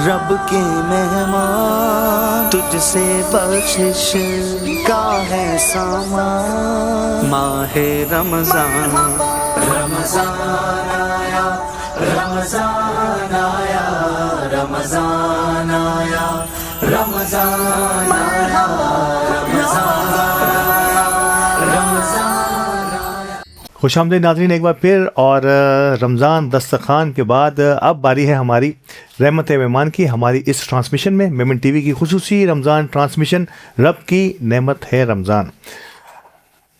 रब के मेहमान, तुझसे बख्शिश का है सामान। माहे रमजान, रमजान आया, रमजान आया, रमजान आया, रमजान आया, रमजान आया, रमजान। खुशामदीद नाज़रीन एक बार फिर। और रमज़ान दस्तरखान के बाद अब बारी है हमारी रहमत मेहमान की। हमारी इस ट्रांसमिशन में मेमन टीवी की खुसूसी रमज़ान ट्रांसमिशन रब की नेमत है रमज़ान।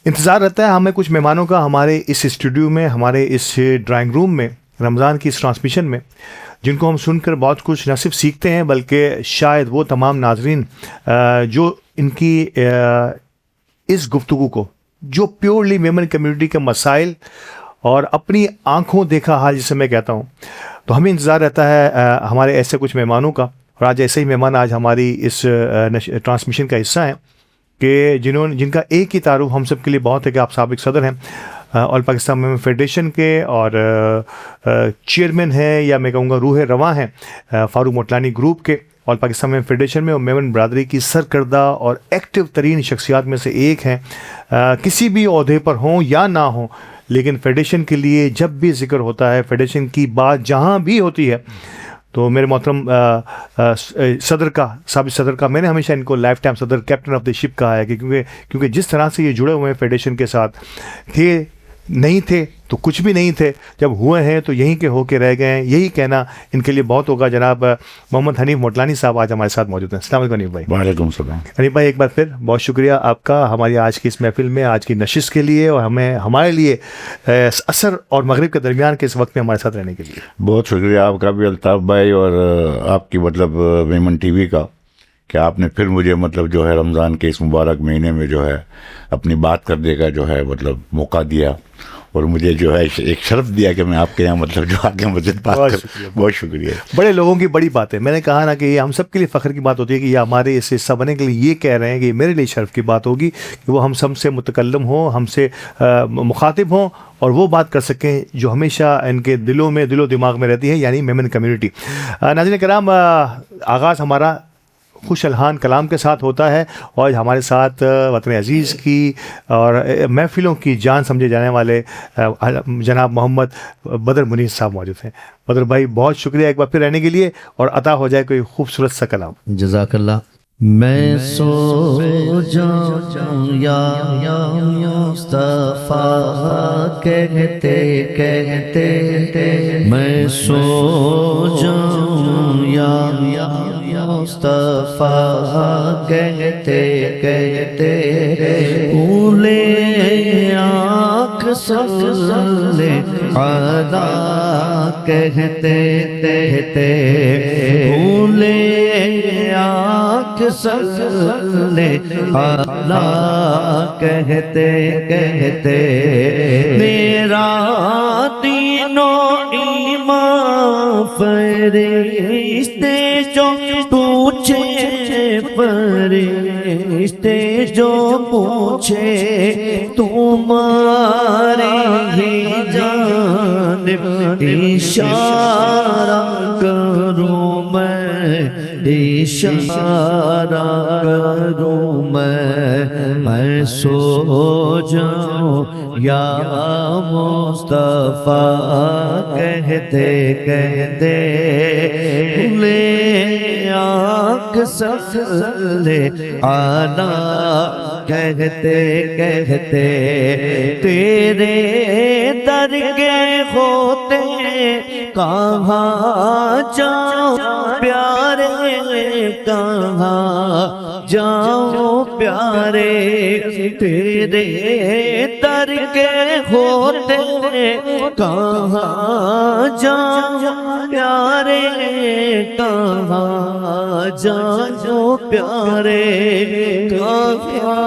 इंतज़ार रहता है हमें कुछ मेहमानों का हमारे इस स्टूडियो में, हमारे इस ड्राइंग रूम में, रमज़ान की इस ट्रांसमिशन में, जिनको हम सुनकर बहुत कुछ न सिर्फ सीखते हैं बल्कि शायद वो तमाम नाज़रीन जो इनकी इस गुफ्तगू को, जो प्योरली मेमन कम्युनिटी के मसाइल और अपनी आंखों देखा हाल जिसे मैं कहता हूँ, तो हमें इंतज़ार रहता है हमारे ऐसे कुछ मेहमानों का। और आज ऐसे ही मेहमान आज हमारी इस ट्रांसमिशन का हिस्सा हैं कि जिनका एक ही तारुफ हम सब के लिए बहुत है कि आप साबिक सदर हैं ऑल पाकिस्तान मेमन फेडरेशन के और चेयरमैन हैं या मैं कहूँगा रूह रवां हैं फारूक मोटलानी ग्रुप के ऑल पाकिस्तान मेमन फेडरेशन में, और मेमन बरादरी की सरकर्दा और एक्टिव तरीन शख्सियात में से एक हैं। किसी भी ओहदे पर हों या ना हों, लेकिन फेडरेशन के लिए जब भी जिक्र होता है, फेडरेशन की बात जहाँ भी होती है, तो मेरे मोहतरम सदर का, साबिक सदर का, मैंने हमेशा इनको लाइफ टाइम सदर, कैप्टन ऑफ द शिप कहा है कि क्योंकि जिस तरह से ये जुड़े हुए हैं फेडरेशन के साथ, थे नहीं थे तो कुछ भी नहीं थे, जब हुए हैं तो यहीं के होके रह गए हैं, यही कहना इनके लिए बहुत होगा। जनाब मोहम्मद हनीफ मोटलानी साहब आज हमारे साथ मौजूद हैं। अस्सलाम वालेकुम हनीफ भाई। वालेकुम सलाम। हनीफ भाई एक बार फिर बहुत शुक्रिया आपका हमारी आज की इस महफिल में, आज की नशिश के लिए, और हमारे लिए असर और मगरिब के दरमियान के इस वक्त में हमारे साथ रहने के लिए। बहुत शुक्रिया आपका भी अल्ताफ़ भाई, और आपकी मतलब मेमन टीवी का, कि आपने फिर मुझे मतलब जो है रमज़ान के इस मुबारक महीने में जो है अपनी बात करने का जो है मतलब मौका दिया, और मुझे जो है एक शर्फ दिया कि मैं आपके यहाँ मतलब जो आके मस्जिद बात करूं। बहुत शुक्रिया। बड़े लोगों की बड़ी बात है। मैंने कहा ना कि ये हम सब के लिए फ़ख्र की बात होती है कि ये हमारे इस हिस्सा बने के लिए ये कह रहे हैं कि मेरे लिए शर्फ की बात होगी कि वो हम सबसे मुतकल्लम हों, हमसे मुखातिब हों और वो बात कर सकें जो हमेशा इनके दिलों में, दिलो दिमाग में रहती है, यानी मेमन कम्युनिटी। नाज़रीन कराम, आगाज़ हमारा खुश अलहान कलाम के साथ होता है, और हमारे साथ वतन अज़ीज़ की और महफ़िलों की जान समझे जाने वाले जनाब मोहम्मद बदर मुनीर साहब मौजूद हैं। बदर भाई बहुत शुक्रिया एक बार फिर रहने के लिए, और अता हो जाए कोई खूबसूरत सा कलाम। जज़ाकल्लाह। मैं सो जाऊं या मुस्तफ़ा कहते कहते, मैं सो जाऊं या मुस्तफ़ा कहते कहते, भूले आँख सल्ले अदा कहते कहते, भूले आँख सल्ले अदा कहते कहते, मेरा तीनों ईमान फरिश्ते जो पूछे, फरिश्ते जो पूछे, तुम्हारे ही जानिब इशारा करूं मैं, इशारा करूं मैं सो जाऊं या मुस्तफ़ा कहते कहते, ले आँख सल्ले आला कहते कहते, तेरे दर के होते कहाँ जाऊं प्यारे, कहाँ जाऊं प्यारे, तेरे दर के होते कहाँ जाऊं प्यारे, कहाँ जाऊं प्यारे, कहाँ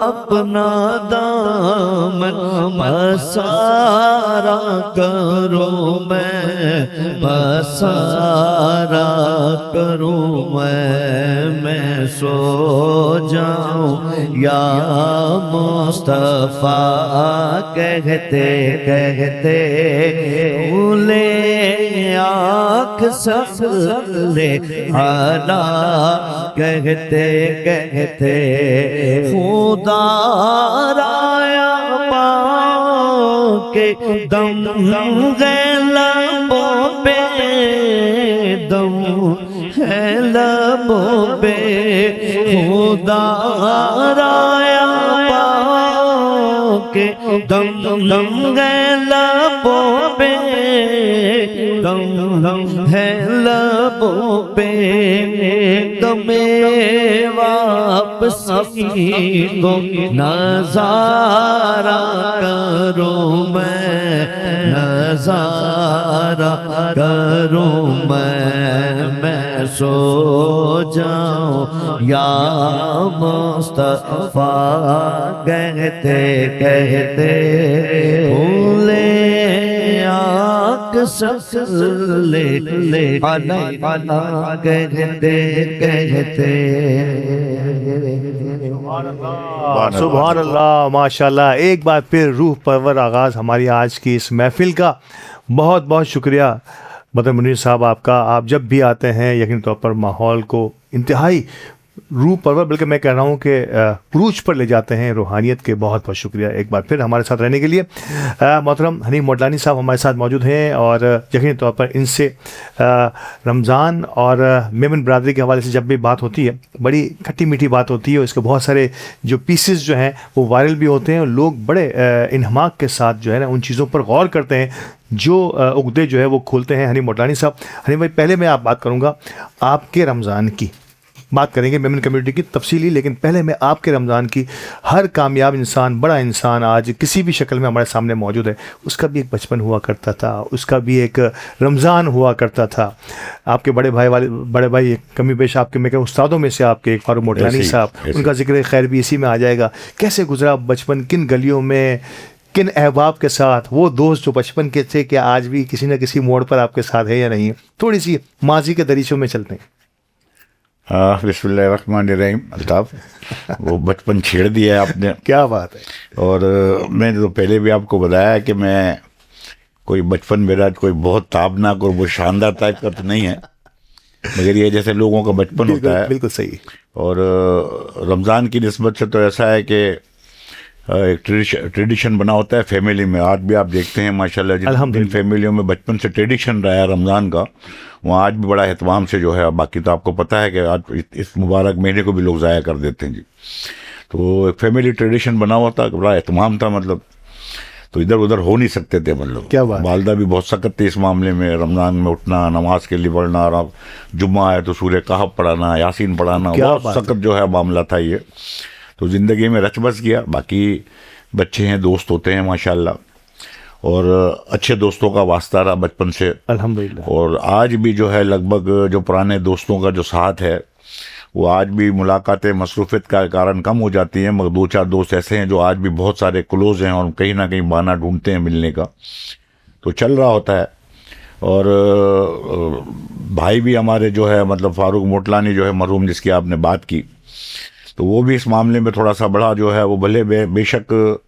अपना दामन पसारा करूं मैं, पसारा करूं मैं सो जाऊं या मुस्तफा कहते कहते भूले आँख सफले आला कहते कहते खुदा राया पाके दम लबों पे दम है लबों पे खुदा राया पाके दम लबों पे दम है लबों पे दमे वापसी को नजारा करूं मैं नजारा करूं मैं सो जाऊं या मुस्तफा कहते कहते भूले आँख सफले आला कहते कहते सुभान अल्लाह, माशाल्लाह। एक बार फिर रूह परवर आगाज़ हमारी आज की इस महफिल का बहुत बहुत शुक्रिया बदर मुनीर साहब आपका। आप जब भी आते हैं यकीन तौर पर माहौल को इंतहाई रूह परवर, बल्कि मैं कह रहा हूँ कि क्रूज पर ले जाते हैं रूहानियत के। बहुत बहुत शुक्रिया एक बार फिर हमारे साथ रहने के लिए। मोहतरम हनीफ मोटलानी साहब हमारे साथ मौजूद हैं और यकीनी तौर पर इनसे रमज़ान और मेमन बरादरी के हवाले से जब भी बात होती है बड़ी खट्टी मीठी बात होती है और इसके बहुत सारे जो पीसेस जो हैं वो वायरल भी होते हैं और लोग बड़े इन्हमाक के साथ जो है ना उन चीज़ों पर गौर करते हैं जो उगदे जो है वो खोलते हैं। हनीफ मोटलानी साहब, हनीफ भाई, पहले मैं आप बात करूँगा आपके रमज़ान की, बात करेंगे मेमन कम्युनिटी की तफसीली, लेकिन पहले मैं आपके रमज़ान की। हर कामयाब इंसान, बड़ा इंसान आज किसी भी शक्ल में हमारे सामने मौजूद है, उसका भी एक बचपन हुआ करता था, उसका भी एक रमज़ान हुआ करता था। आपके बड़े भाई कमी पेश आपके मैं कहूँ उस्तादों में से आपके एक फारूक मोटलानी साहब, उनका जिक्र खैर भी इसी में आ जाएगा। कैसे गुजरा बचपन, किन गलियों में, किन अहबाब के साथ, वो दोस्त जो बचपन के थे क्या आज भी किसी न किसी मोड़ पर आपके साथ है या नहीं? थोड़ी सी माजी के दरीचों में चलते हैं। बिस्मिल्लाहिर्रहमानिर्रहीम। अल्ताफ़, वो बचपन छेड़ दिया है आपने। क्या बात है। और मैंने तो पहले भी आपको बताया कि मैं कोई बचपन मेरा कोई बहुत ताबनाक और बहुत शानदार टाइप का तो नहीं है, मगर ये जैसे लोगों का बचपन होता है। बिल्कुल सही। और रमज़ान की निस्बत से तो ऐसा है कि एक ट्रेडिशन बना होता है फैमिली में। आज भी आप देखते हैं माशाल्लाह जिन फैमिलियों में बचपन से ट्रेडिशन रहा है रमज़ान का, वहाँ आज भी बड़ा एहतमाम से जो है। बाकी तो आपको पता है कि आज इस मुबारक महीने को भी लोग ज़ाया कर देते हैं जी। तो एक फैमिली ट्रेडिशन बना हुआ था, बड़ा एहतमाम था, मतलब तो इधर उधर हो नहीं सकते थे। मतलब क्या बात। वालदा भी बहुत सख्त थे इस मामले में। रमज़ान में उठना, नमाज के लिए पढ़ना, और जुम्मा है तो सूरह कहफ पढ़ाना, यासीन पढ़ाना, बहुत सख्त जो है मामला था ये। तो ज़िंदगी में रच बस गया। बाकी बच्चे हैं, दोस्त होते हैं माशाल्लाह, और अच्छे दोस्तों का वास्ता रहा बचपन से अल्हम्दुलिल्लाह। और आज भी जो है लगभग जो पुराने दोस्तों का जो साथ है वो आज भी मुलाकातें मसरूफ़ियत का कारण कम हो जाती हैं, मगर दो चार दोस्त ऐसे हैं जो आज भी बहुत सारे क्लोज़ हैं और कहीं ना कहीं बहाना ढूंढते हैं मिलने का। तो चल रहा होता है। और भाई भी हमारे जो है मतलब फारूक मोटलानी जो है मरहूम, जिसकी आपने बात की, तो वो भी इस मामले में थोड़ा सा बड़ा जो है वो भले बेशक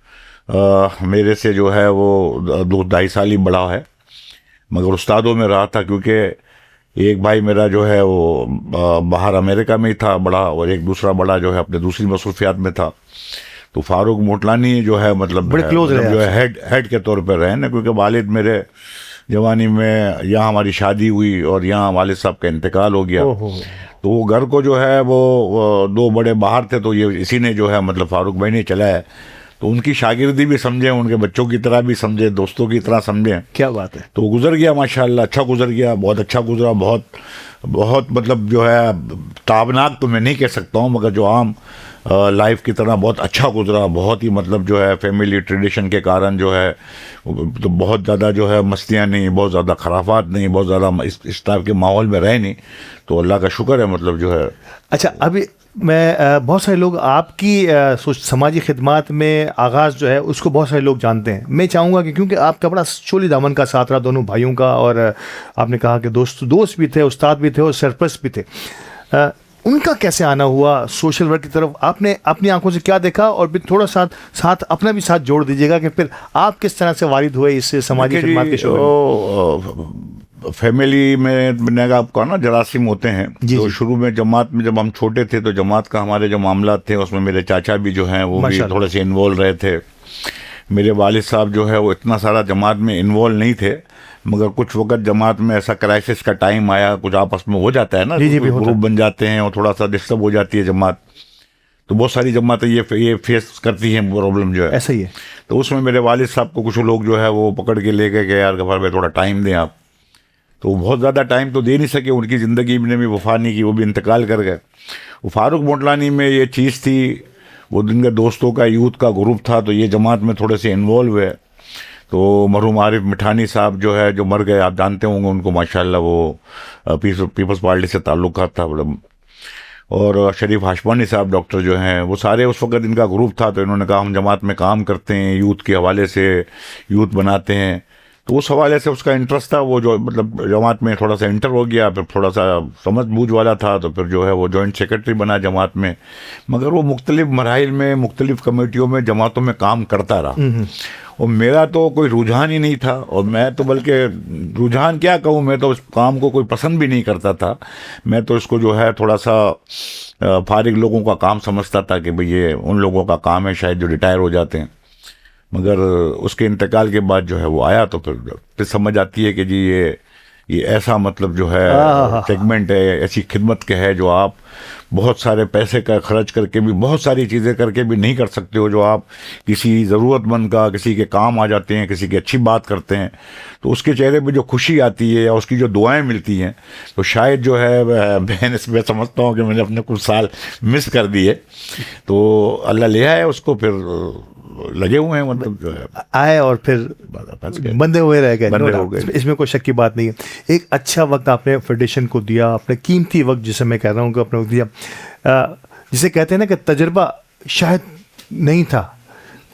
मेरे से जो है वो 2-2.5 साल ही बड़ा है, मगर उस्तादों में रहा था। क्योंकि एक भाई मेरा जो है वो बाहर अमेरिका में ही था बड़ा, और एक दूसरा बड़ा जो है अपने दूसरी मसरूफियात में था। तो फारूक मोटलानी जो है मतलब बड़े क्लोज जो है हेड के तौर पर रहे ना, क्योंकि वालिद मेरे जवानी में यहाँ हमारी शादी हुई और यहाँ वालिद साहब का इंतकाल हो गया। तो वो घर को जो है वो 2 बड़े बाहर थे, तो ये इसी ने जो है मतलब फारूक भाई ने चलाया। तो उनकी शागिर्दी भी समझे, उनके बच्चों की तरह भी समझे, दोस्तों की तरह समझे। क्या बात है। तो गुजर गया माशाल्लाह, अच्छा गुजर गया, बहुत अच्छा गुजरा। बहुत मतलब जो है ताबनाक तो मैं नहीं कह सकता हूँ, मगर जो आम लाइफ की तरह बहुत अच्छा गुजरा। बहुत ही मतलब जो है फैमिली ट्रेडिशन के कारण जो है तो बहुत ज़्यादा जो है मस्तियाँ नहीं, बहुत ज़्यादा खराफात नहीं, बहुत ज़्यादा इस टाइप के माहौल में रहे नहीं। तो अल्लाह का शुक्र है मतलब जो है। अच्छा, अभी मैं बहुत सारे लोग आपकी समाजी खिदमत में आगाज़ जो है उसको बहुत सारे लोग जानते हैं। मैं चाहूँगा कि क्योंकि आपका बड़ा चोली दामन का साथ रहा दोनों भाइयों का, और आपने कहा कि दोस्त भी थे, उस्ताद भी थे और सरपरस्त भी थे, उनका कैसे आना हुआ सोशल वर्क की तरफ? आपने अपनी आंखों से क्या देखा, और फिर थोड़ा साथ अपना भी साथ जोड़ दीजिएगा कि फिर आप किस तरह से वारिद हुए इस समाजी खिदमत के शोबे में? फैमिली में मैंने आपको ना जरासीम होते हैं। जी, तो जी। शुरू में जमात में जब हम छोटे थे तो जमात का हमारे जो मामला थे उसमें मेरे चाचा भी जो हैं वो भी माशाल्लाह। थोड़े से इन्वॉल्व रहे थे। मेरे वालिद साहब जो है वो इतना सारा जमात में इन्वॉल्व नहीं थे, मगर कुछ वक्त जमात में ऐसा क्राइसिस का टाइम आया, कुछ आपस में हो जाता है ना, जी, जी, भी होता ग्रुप बन जाते हैं और थोड़ा सा डिस्टर्ब हो जाती है जमात। तो बहुत सारी जमातें ये फेस करती हैं प्रॉब्लम जो है। ऐसा ही है। तो उसमें मेरे वालिद साहब को कुछ लोग जो है वो पकड़ के ले गए कि यार गफार भाई थोड़ा टाइम दें आप। तो वो बहुत ज़्यादा टाइम तो दे नहीं सके, उनकी ज़िंदगी में भी वफा नहीं की, वो भी इंतकाल कर गए। वो फारूक मोटलानी में ये चीज़ थी, वो दिन के दोस्तों का यूथ का ग्रुप था, तो ये जमात में थोड़े से इन्वॉल्व हुए। तो मरहूम आरिफ मिठानी साहब जो है जो मर गए, आप जानते होंगे उनको, माशाल्लाह वो पीपल्स पार्टी से ताल्लुकात था बड़ा। और शरीफ हाशमानी साहब डॉक्टर जो हैं वो सारे उस वक्त इनका ग्रुप था। तो इन्होंने कहा हम जमात में काम करते हैं, यूथ के हवाले से यूथ बनाते हैं। तो उस हवाले से उसका इंटरेस्ट था, वो जो मतलब जमात में थोड़ा सा इंटर हो गया, फिर थोड़ा सा समझ बूझ वाला था, तो फिर जो है वो जॉइंट सेक्रेटरी बना जमात में। मगर वो मुख्तलिफ मराहिल में मुख्तलिफ कमेटियों में जमातों में काम करता रहा। और मेरा तो कोई रुझान ही नहीं था, और मैं तो बल्कि रुझान क्या कहूँ, मैं तो उस काम को कोई पसंद भी नहीं करता था। मैं तो इसको जो है थोड़ा सा फारिग लोगों का काम समझता था कि भाई ये उन लोगों का काम है शायद जो रिटायर हो जाते हैं। मगर उसके इंतकाल के बाद जो है वो आया, तो फिर समझ आती है कि जी ये ऐसा मतलब जो है सेगमेंट है, ऐसी खिदमत के है जो आप बहुत सारे पैसे का खर्च करके भी, बहुत सारी चीज़ें करके भी नहीं कर सकते हो, जो आप किसी ज़रूरतमंद का, किसी के काम आ जाते हैं, किसी की अच्छी बात करते हैं, तो उसके चेहरे पे जो खुशी आती है या उसकी जो दुआएं मिलती हैं, तो शायद जो है मैं इसमें समझता हूँ कि मैंने अपने कुछ साल मिस कर दिए। तो अल्लाह ले आया उसको, फिर लगे हुए हैं, मतलब जो है आए और फिर बंदे हुए रह गए, बंदे no हो doubt। गए। इसमें कोई शक की बात नहीं है। एक अच्छा वक्त आपने फेडरेशन को दिया, अपने कीमती वक्त, जिसे मैं कह रहा हूँ कि अपने वक्त दिया, जिसे कहते हैं ना कि तजर्बा शायद नहीं था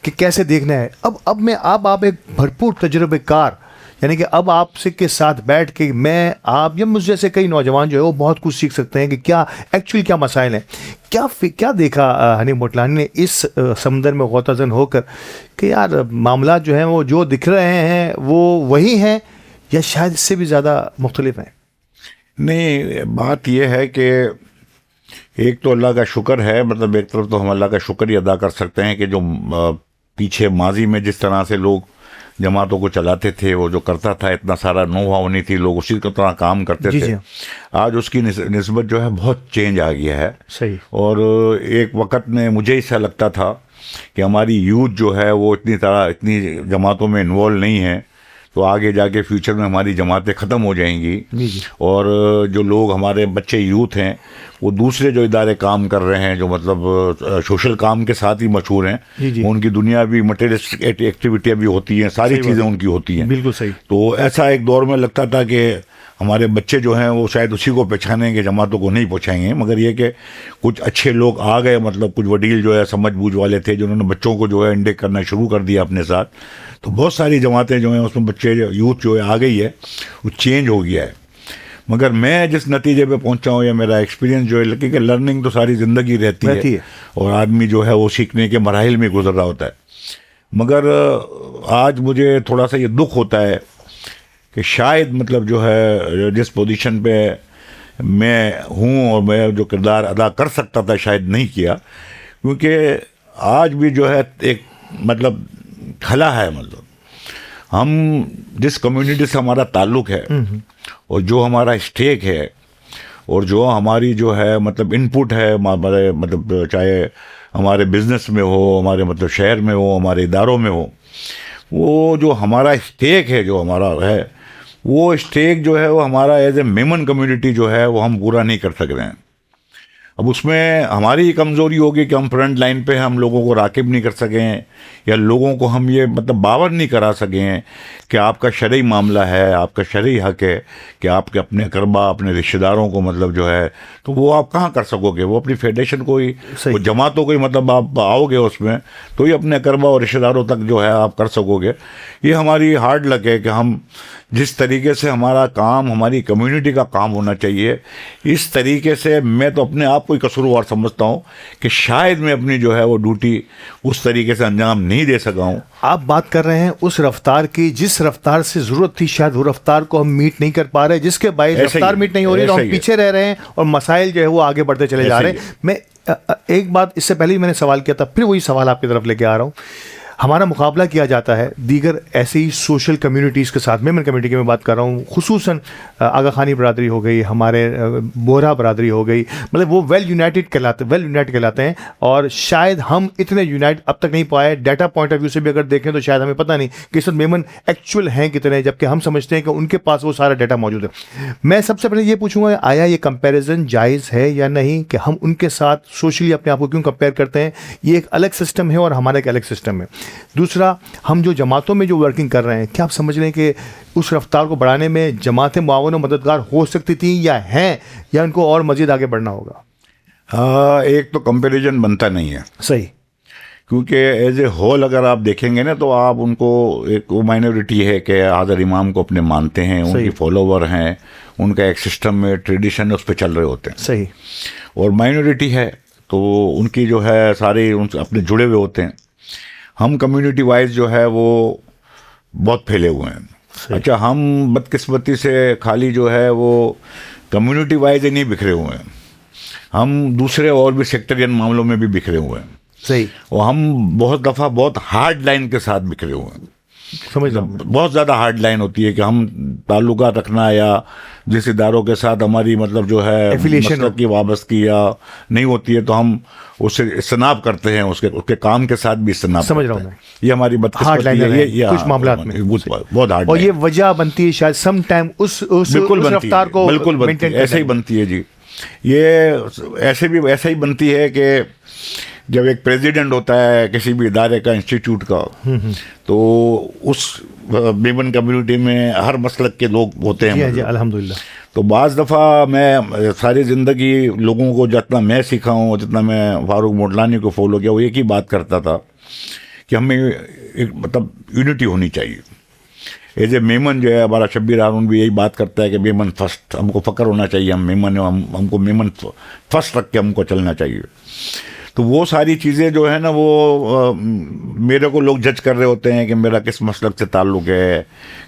कि कैसे देखना है। अब मैं आप एक भरपूर तजुर्बेकार, यानी कि अब आपसे के साथ बैठ के मैं, आप या मुझ जैसे कई नौजवान जो है वो बहुत कुछ सीख सकते हैं कि क्या एक्चुअली क्या मसाइल हैं। क्या देखा हनीफ मोटलानी ने इस समंदर में गौताजन होकर कि यार मामला जो है वो जो दिख रहे हैं वो वही हैं, या शायद इससे भी ज़्यादा मुख्तलिफ हैं? नहीं, बात यह है कि एक तो अल्लाह का शुक्र है, मतलब एक तरफ तो हम अल्लाह का शुक्र ही अदा कर सकते हैं कि जो पीछे माजी में जिस तरह से लोग जमातों को चलाते थे, वो जो करता था, इतना सारा नो-हाउ नहीं थी, लोग उसी की तरह काम करते थे। आज उसकी निस्बत जो है बहुत चेंज आ गया है। सही। और एक वक्त में मुझे ऐसा लगता था कि हमारी यूथ जो है वो इतनी जमातों में इन्वॉल्व नहीं है, तो आगे जाके फ्यूचर में हमारी जमातें ख़त्म हो जाएंगी। और जो लोग हमारे बच्चे यूथ हैं वो दूसरे जो इदारे काम कर रहे हैं, जो मतलब सोशल काम के साथ ही मशहूर हैं, उनकी दुनिया भी मटेरियलिस्टिक एक्टिविटियाँ भी होती हैं, सारी चीज़ें उनकी होती हैं। बिल्कुल सही। तो ऐसा एक दौर में लगता था कि हमारे बच्चे जो हैं वो शायद उसी को पहचानेंगे, जमातों को नहीं पहुँचाएंगे। मगर ये कि कुछ अच्छे लोग आ गए, मतलब कुछ वडील जो है समझ बूझ वाले थे, जिन्होंने बच्चों को जो है इंडेक करना शुरू कर दिया अपने साथ। तो बहुत सारी जमातें जो हैं उसमें बच्चे यूथ जो है आ गई है, वो चेंज हो गया है। मगर मैं जिस नतीजे पे पहुंचा हूँ या मेरा एक्सपीरियंस जो है, क्योंकि लर्निंग तो सारी ज़िंदगी रहती है और आदमी जो है वो सीखने के मराहिल में गुजर रहा होता है। मगर आज मुझे थोड़ा सा ये दुख होता है कि शायद मतलब जो है जिस पोजीशन पे मैं हूँ और मैं जो किरदार अदा कर सकता था शायद नहीं किया, क्योंकि आज भी जो है एक मतलब खला है, मतलब हम जिस कम्युनिटी से हमारा ताल्लुक़ है और जो हमारा स्टेक है और जो हमारी जो है मतलब इनपुट है हमारे, मतलब चाहे हमारे बिजनेस में हो, हमारे मतलब शहर में हो, हमारे इदारों में हो, वो जो हमारा स्टेक है, जो हमारा है, वो स्टेक जो है वो हमारा एज ए मेमन कम्युनिटी जो है वो हम पूरा नहीं कर सक रहे हैं। अब उसमें हमारी ही कमज़ोरी होगी कि हम फ्रंट लाइन पे हम लोगों को राकिब नहीं कर सकें, या लोगों को हम ये मतलब बावर नहीं करा सकें कि आपका शरई मामला है, आपका शरई हक है कि आपके अपने अकरबा, अपने रिश्तेदारों को मतलब जो है, तो वो आप कहाँ कर सकोगे? वो अपनी फेडरेशन को ही, वो जमातों को ही मतलब आप आओगे उसमें तो ही अपने अकरबा और रिश्तेदारों तक जो है आप कर सकोगे। ये हमारी हार्ड लक है कि हम जिस तरीके से हमारा काम, हमारी कम्युनिटी का काम होना चाहिए, इस तरीके से मैं तो अपने आप को ही कसूरवार समझता हूँ कि शायद मैं अपनी जो है वो ड्यूटी उस तरीके से अंजाम नहीं दे सका हूँ। आप बात कर रहे हैं उस रफ्तार की, जिस रफ्तार से ज़रूरत थी शायद वो रफ्तार को हम मीट नहीं कर पा रहे, जिसके बायस रफ्तार मीट नहीं हो रही, तो हम पीछे रह रहे हैं और मसाइल जो है वो आगे बढ़ते चले जा रहे हैं। मैं एक बात इससे पहले ही मैंने सवाल किया था, फिर वही सवाल आपकी तरफ लेके आ रहा हूँ। हमारा मुकाबला किया जाता है दीगर ऐसी ही सोशल कम्युनिटीज़ के साथ। मेमन कम्युनिटी की मैं बात कर रहा हूँ, खुसूसन आगा खानी बरादरी हो गई, हमारे बोहरा बरादरी हो गई, मतलब वो वेल यूनाइटेड कहलाते हैं। और शायद हम इतने यूनाइट अब तक नहीं पाए। डाटा पॉइंट ऑफ व्यू से भी अगर देखें तो शायद हमें पता नहीं कि इस वक्त मेमन एक्चुअल हैं कितने, जबकि हम समझते हैं कि उनके पास वो सारा डाटा मौजूद है। मैं सबसे पहले ये पूछूंगा, आया ये कंपैरिजन जायज़ है या नहीं कि हम उनके साथ सोशली अपने आप को क्यों कंपेयर करते हैं? ये एक अलग सिस्टम है और हमारा एक अलग सिस्टम है। दूसरा, हम जो जमातों में जो वर्किंग कर रहे हैं, क्या आप समझ रहे हैं कि उस रफ्तार को बढ़ाने में जमातें मुआवन और मददगार हो सकती थी या हैं, या उनको और मज़ीद आगे बढ़ना होगा? एक तो कंपैरिजन बनता नहीं है, सही, क्योंकि एज ए होल अगर आप देखेंगे ना तो आप उनको, एक वो माइनॉरिटी है कि आदर इमाम को अपने मानते हैं, उनकी फॉलोवर हैं, उनका एक सिस्टम में ट्रेडिशन उस पर चल रहे होते हैं, सही, और माइनॉरिटी है तो उनकी जो है सारे उनसे अपने जुड़े हुए होते हैं। हम कम्युनिटी वाइज जो है वो बहुत फैले हुए हैं। अच्छा, हम बदकिस्मती से खाली जो है वो कम्युनिटी वाइज ही नहीं बिखरे हुए हैं, हम दूसरे और भी सेक्टरियन मामलों में भी बिखरे हुए हैं। सही, और हम बहुत दफ़ा बहुत हार्ड लाइन के साथ बिखरे हुए हैं। समझ रहा हूँ, बहुत ज़्यादा हार्ड लाइन होती है कि हम ताल्लुकात रखना या जिस इदारों के साथ हमारी मतलब जो है एफिलिएशन की वाबस्तगी या नहीं होती है तो हम उससे इस्तेनाब करते हैं, उसके काम के साथ भी इस्तेनाब। समझ रहा हूँ मैं, ये हमारी बदकिस्मती है, ये कुछ मामलात में बहुत हार्ड, और ये वजह बनती है शायद सम टाइम उस रफ्तार को बिल्कुल बनती है, ऐसे ही बनती है जी। ये ऐसे ही बनती है कि जब एक प्रेसिडेंट होता है किसी भी इदारे का, इंस्टीट्यूट का, तो उस मेमन कम्युनिटी में हर मसलक के लोग होते हैं। जी, अल्हम्दुलिल्लाह। तो बाज़ दफ़ा मैं सारी ज़िंदगी लोगों को जितना मैं सीखा हूँ, जितना मैं फारूक मोडलानी को फॉलो किया, वो एक ही बात करता था कि हमें एक मतलब यूनिटी होनी चाहिए। एज ए मेमन जो है हमारा शब्बीर हारून भी यही बात करता है कि मेमन फर्स्ट, हमको फ़क्र होना चाहिए, हम मेमन हैं, हमको मेमन फर्स्ट रख के हमको चलना चाहिए। तो वो सारी चीज़ें जो है ना वो मेरे को लोग जज कर रहे होते हैं कि मेरा किस मसलक से ताल्लुक़ है,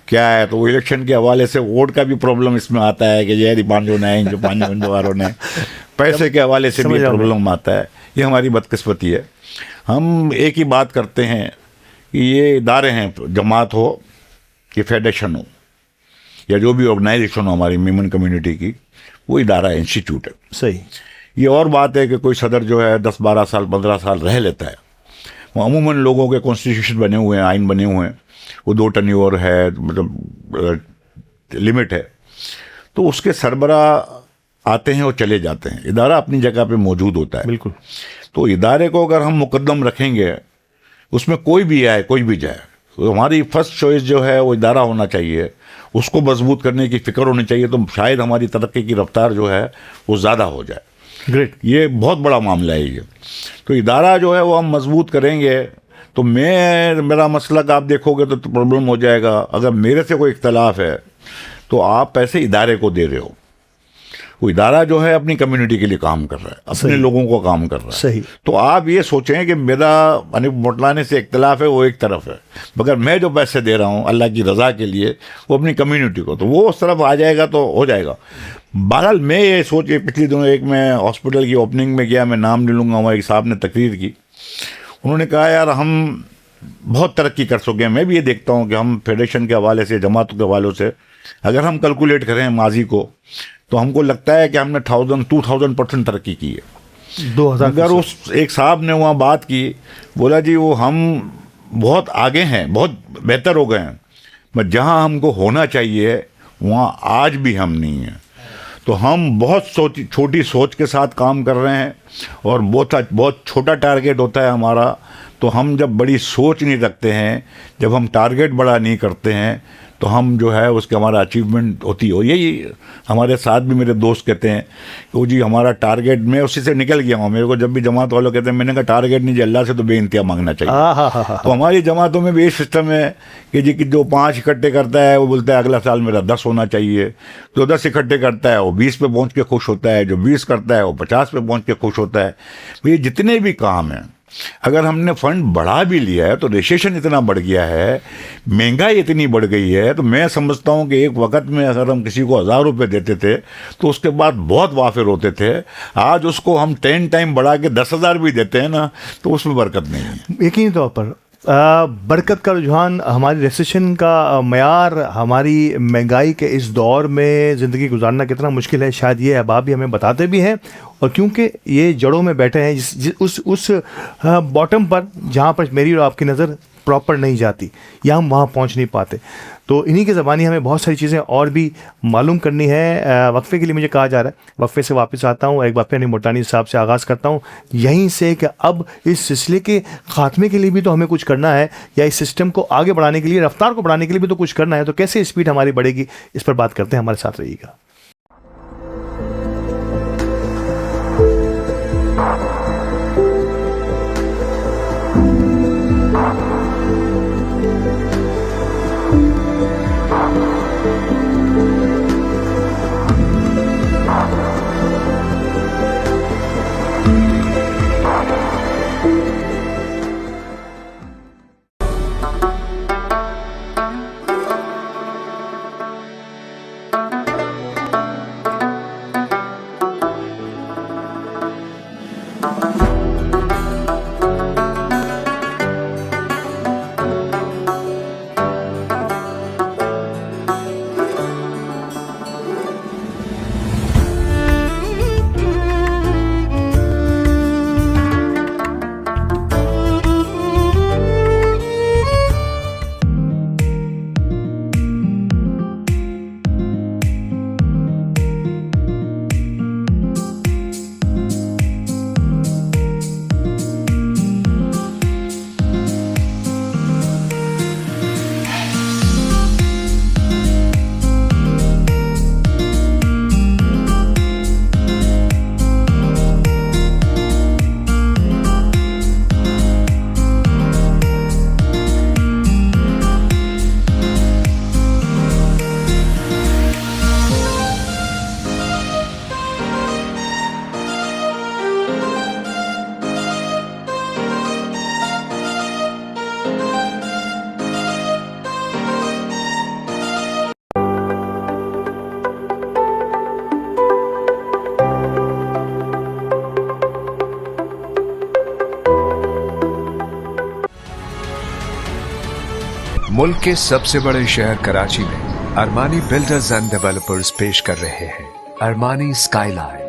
क्या है। तो वो इलेक्शन के हवाले से वोट का भी प्रॉब्लम इसमें आता है कि ये पांचों ने, जो पांचों वालों ने, पैसे के हवाले से भी प्रॉब्लम आता है। ये हमारी बदकिस्मती है। हम एक ही बात करते हैं कि ये इदारे हैं, जमात हो कि फेडरेशन हो या जो भी ऑर्गेनाइजेशन हो हमारी मेमन कम्युनिटी की, वो इदारा है, इंस्टीट्यूट है। सही। ये और बात है कि कोई सदर जो है 10-12 साल 15 साल रह लेता है। वो अमूमन लोगों के कॉन्स्टिट्यूशन बने हुए हैं, आइन बने हुए हैं, वो 2 टर्न्योर है, मतलब लिमिट है, तो उसके सरबरा आते हैं और चले जाते हैं। इदारा अपनी जगह पे मौजूद होता है। बिल्कुल। तो इदारे को अगर हम मुकद्दम रखेंगे, उसमें कोई भी आए कोई भी जाए, तो हमारी फर्स्ट चॉइस जो है वो इदारा होना चाहिए, उसको मजबूत करने की फ़िक्र होनी चाहिए, तो शायद हमारी तरक्की की रफ्तार जो है वो ज़्यादा हो जाए। ग्रेट। ये बहुत बड़ा मामला है ये। तो इदारा जो है वो हम मजबूत करेंगे तो मेरा मसला आप देखोगे तो प्रॉब्लम हो जाएगा। अगर मेरे से कोई इख्तलाफ है तो आप पैसे इदारे को दे रहे हो, वो इदारा जो है अपनी कम्युनिटी के लिए काम कर रहा है, अपने लोगों को काम कर रहा है। सही। तो आप ये सोचें कि मेरा अनिफ मोटलाने से इख्तलाफ है, वो एक तरफ है, मगर मैं जो पैसे दे रहा हूँ अल्लाह की रज़ा के लिए वो अपनी कम्युनिटी को, तो वो उस तरफ आ जाएगा तो हो जाएगा। बहरहाल मैं ये सोच के पिछले दिनों एक मैं हॉस्पिटल की ओपनिंग में गया, मैं नाम नहीं लूँगा, वहाँ एक साहब ने तकरीर की, उन्होंने कहा यार हम बहुत तरक्की कर सके। मैं भी ये देखता हूँ कि हम फेडरेशन के हवाले से, जमातों के हवालों से अगर हम कैलकुलेट करें माजी को, तो हमको लगता है कि हमने 2000% तरक्की की है। 2000। अगर उस एक साहब ने वहाँ बात की, बोला जी वो हम बहुत आगे हैं, बहुत बेहतर हो गए हैं, बट जहाँ हमको होना चाहिए वहाँ आज भी हम नहीं हैं। तो हम बहुत छोटी सोच के साथ काम कर रहे हैं और बहुत छोटा टारगेट होता है हमारा। तो हम जब बड़ी सोच नहीं रखते हैं, जब हम टारगेट बड़ा नहीं करते हैं, तो हम जो है उसके हमारा अचीवमेंट होती हो। यही हमारे साथ भी मेरे दोस्त कहते हैं कि वो जी हमारा टारगेट, मैं उसी से निकल गया हूँ। मेरे को जब भी जमात वालों कहते हैं, मैंने कहा टारगेट नहीं जी, अल्लाह से तो बेइंतहा मांगना चाहिए। तो हमारी जमातों में भी ये सिस्टम है कि जी कि जो 5 इकट्ठे करता है वो बोलता है अगला साल मेरा 10 होना चाहिए। जो 10 इकट्ठे करता है वो 20 पे पहुँच के खुश होता है, जो 20 करता है वो 50 पे पहुँच के खुश होता है। ये जितने भी काम हैं, अगर हमने फंड बढ़ा भी लिया है तो रेशेशन इतना बढ़ गया है, महंगाई इतनी बढ़ गई है, तो मैं समझता हूँ कि एक वक्त में अगर हम किसी को 1000 रुपये देते थे तो उसके बाद बहुत वाफिर होते थे। आज उसको हम 10 टाइम बढ़ा के 10,000 भी देते हैं ना, तो उसमें बरकत नहीं है। यकीनी तौर पर बरकत का रुझान, हमारी रेसेशन का मयार, हमारी महंगाई के इस दौर में ज़िंदगी गुजारना कितना मुश्किल है, शायद ये अहबाब भी हमें बताते भी हैं। और क्योंकि ये जड़ों में बैठे हैं, उस बॉटम पर जहाँ पर मेरी और आपकी नज़र प्रॉपर नहीं जाती या हम वहाँ पहुँच नहीं पाते, तो इन्हीं की ज़बानी हमें बहुत सारी चीज़ें और भी मालूम करनी है। वक्फे के लिए मुझे कहा जा रहा है, वक्फे से वापस आता हूँ, एक बार फिर हनीम मोटलानी साहब से आगाज़ करता हूँ यहीं से कि अब इस सिलसिले के ख़ात्मे के लिए भी तो हमें कुछ करना है, या इस सिस्टम को आगे बढ़ाने के लिए, रफ्तार को बढ़ाने के लिए भी तो कुछ करना है। तो कैसे स्पीड हमारी बढ़ेगी, इस पर बात करते हैं, हमारे साथ रहिएगा। मुल्क के सबसे बड़े शहर कराची में अरमानी बिल्डर्स एंड डेवलपर्स पेश कर रहे हैं अरमानी स्काईलाइन।